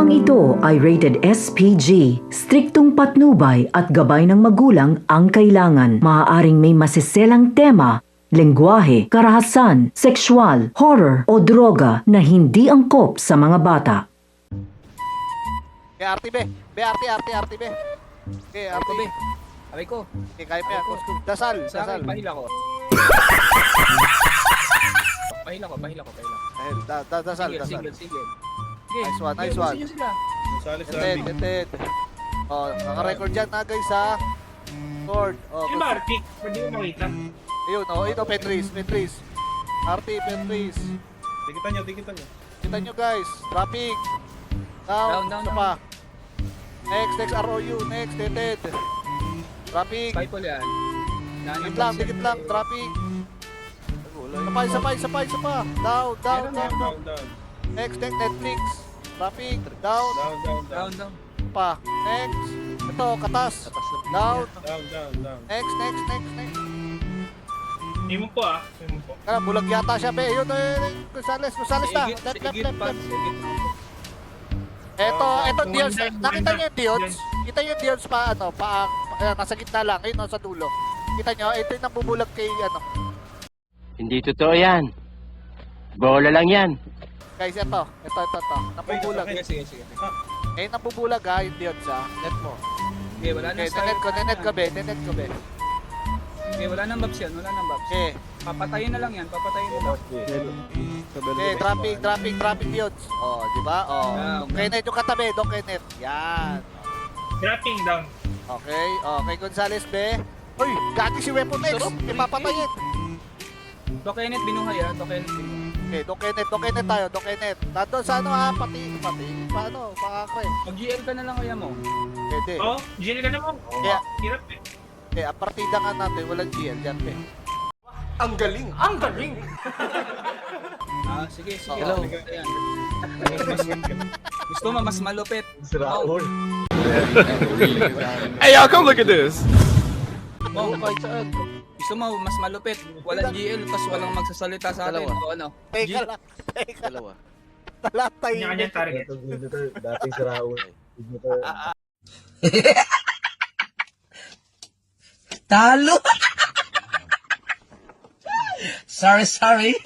Programang ito ay rated SPG. Striktong patnubay at gabay ng magulang ang kailangan. Maaaring may masiselang tema, lengguwahe, karahasan, sexual, horror o droga na hindi angkop sa mga bata. Kaya RT be. Be RT be. Okay, RT be. Aray ko. Okay, kaya pa yan. Dasal. Sa akin, pahila ko. Pahila ko. Ayun, dasal. Sige. Nice one. Sige sila. Ented. Oh, naka-record dyan na guys ha. Record. Oh, Yung Martik, pwede mo makita. Ayun, Petris. RT, Petris. Tikitan nyo. Kita nyo guys. Traffic. Down. Isa pa. Next ROU. Next, Ented. Traffic. Spy yan. Dikit lang. Traffic. Isa pa. Down. Next, Netflix. Traffic. Down. Down. Pa. Next. Ito, katas. Down. Down. Next. Himo po. Kaya bulag yata siya, be. Yun, Gonzales na. Left. Eto, Dios. Nakita niyo yung Dios? Kita niyo yung Dios pa, nasa gitna lang. Ayun, sa dulo. Kita niyo, ito yung nabubulag kay, Hindi totoo yan. Bola lang yan. Guys, ito. Nabubulag. Sige. Nabubulag ha, yung Dios ha. Net mo. Okay, wala nang Okay, nenet ko, be. Okay, wala nang babs yan. Okay. Papatayin na lang yan. Okay, dropping Dios. Oh, di ba? Oh. Don Kenneth yung katabi, Don Kenneth. Yan. Dropping down. Okay, kay Gonzales, be. Uy, gagi si Weapon X. Ipapatayin. Dokenet binuhay ah. Okay, Don Kenneth tayo, Don Kenneth. Nandun sa pati. Paano? Pakakre. Mag-GL ka na lang kaya mo. Pwede. Oh, GL ka naman. Kaya, Hirap eh. ang partida nga natin, walang GL dyan, be. Sige. Hello. Ayan. Gusto mo mas malupit. Hey, y'all, come look at this. Kahit saan. Gusto mo mas malupit. Walang GL tapos walang magsasalita sa atin. O ano? Teka lang. Talatay. Kanya-kanya target. Dating si Raul. Talo! Sorry.